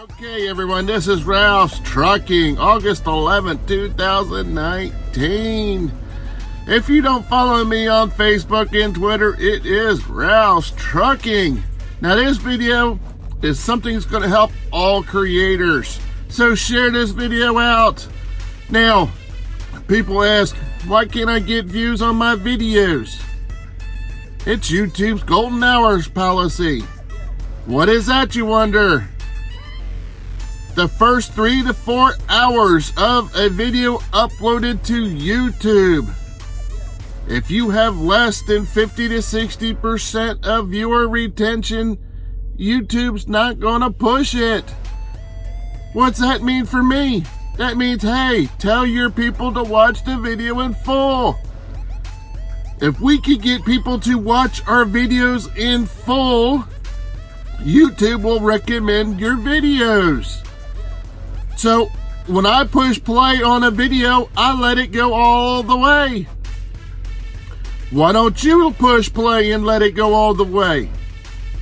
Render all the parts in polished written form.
Okay, everyone, this is Ralph's Trucking, August 11th, 2019. If you don't follow me on Facebook and Twitter, it is Ralph's Trucking. Now, this video is something that's going to help all creators, so share this video out. Now, people ask, why can't I get views on my videos? It's YouTube's golden hours policy. What is that, you wonder? The first 3 to 4 hours of a video uploaded to YouTube. If you have less than 50 to 60% of viewer retention, YouTube's not gonna push it. What's that mean for me? That means, hey, tell your people to watch the video in full. If we could get people to watch our videos in full, YouTube will recommend your videos. So when I push play on a video, I let it go all the way. Why don't you push play and let it go all the way?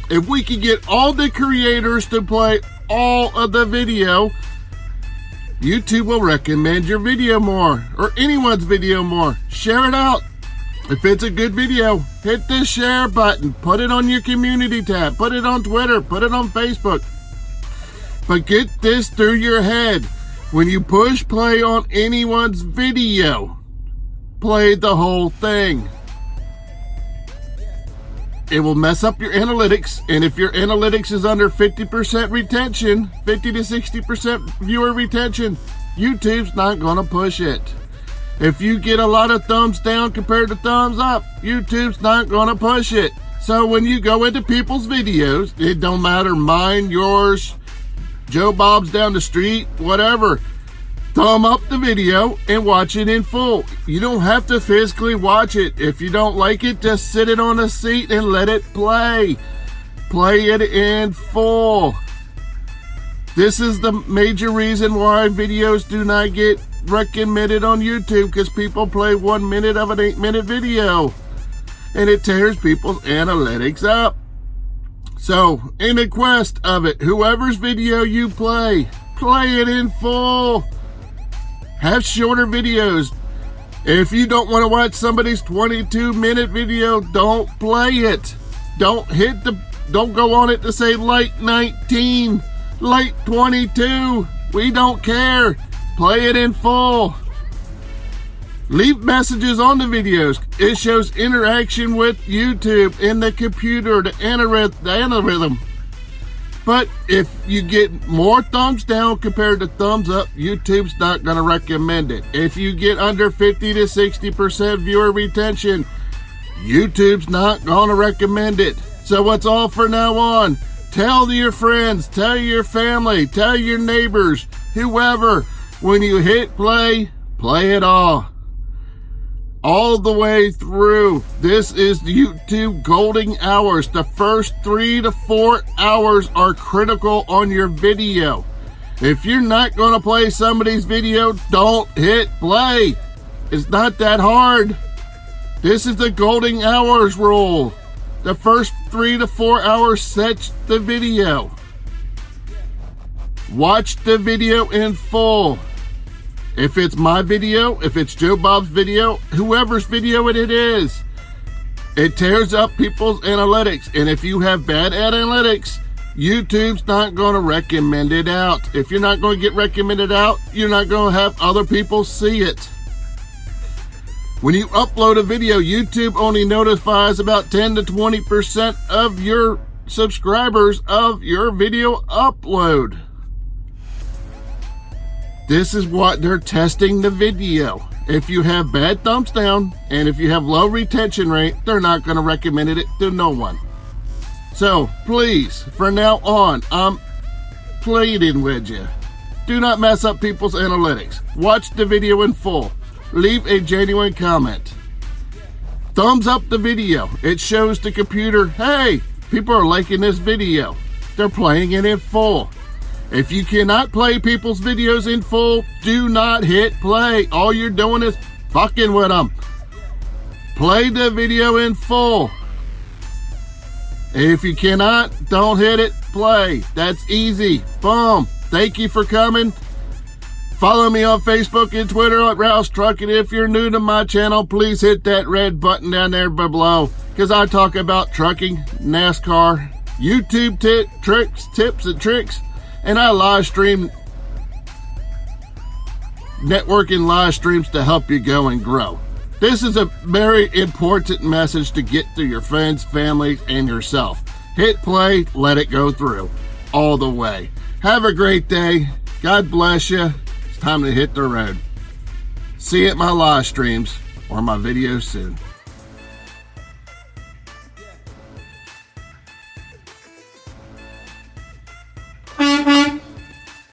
If we could get all the creators to play all of the video, YouTube will recommend your video more, or anyone's video more. Share it out. If it's a good video, hit the share button. Put it on your community tab. Put it on Twitter. Put it on Facebook. But get this through your head. When you push play on anyone's video, play the whole thing. It will mess up your analytics, and if your analytics is under 50% retention, 50 to 60% viewer retention, YouTube's not gonna push it. If you get a lot of thumbs down compared to thumbs up, YouTube's not gonna push it. So when you go into people's videos, it don't matter mine, yours, Joe Bob's down the street, whatever, thumb up the video and watch it in full. You don't have to physically watch it. If you don't like it, just sit it on a seat and let it play. Play it in full. This is the major reason why videos do not get recommended on YouTube, because people play 1 minute of an 8-minute video and it tears people's analytics up. So, in the quest of it, whoever's video you play it in full. Have shorter videos. If you don't want to watch somebody's 22-minute video, don't play it. Don't go on it to say like 19, like 22. We don't care. Play it in full. Leave messages on the videos. It shows interaction with YouTube in the computer, the algorithm. But if you get more thumbs down compared to thumbs up, YouTube's not going to recommend it. If you get under 50 to 60% viewer retention, YouTube's not going to recommend it. So what's all for now on? Tell your friends, tell your family, tell your neighbors, whoever, when you hit play, play it all the way through. This is the YouTube golden hours. The first 3 to 4 hours are critical on your video. If you're not going to play somebody's video, don't hit play. It's not that hard. This is the golden hours rule. The first 3 to 4 hours sets the video. Watch the video in full. If it's my video, if it's Joe Bob's video, whoever's video it is, it tears up people's analytics. And if you have bad analytics, YouTube's not going to recommend it out. If you're not going to get recommended out, you're not going to have other people see it. When you upload a video, YouTube only notifies about 10 to 20% of your subscribers of your video upload. This is what they're testing the video. If you have bad thumbs down and if you have low retention rate, they're not going to recommend it to no one. So please, from now on, I'm pleading with you. Do not mess up people's analytics. Watch the video in full. Leave a genuine comment. Thumbs up the video. It shows the computer, hey, people are liking this video. They're playing it in full. If you cannot play people's videos in full, do not hit play. All you're doing is fucking with them. Play the video in full. If you cannot, don't hit it. play. That's easy. Boom. Thank you for coming. Follow me on Facebook and Twitter at Rouse Trucking. If you're new to my channel, please hit that red button down there below, because I talk about trucking, NASCAR, YouTube tips and tricks, and I live stream networking live streams to help you go and grow. This is a very important message to get to your friends, family, and yourself. Hit play, let it go through all the way. Have a great day. God bless you. It's time to hit the road. See you at my live streams or my videos soon.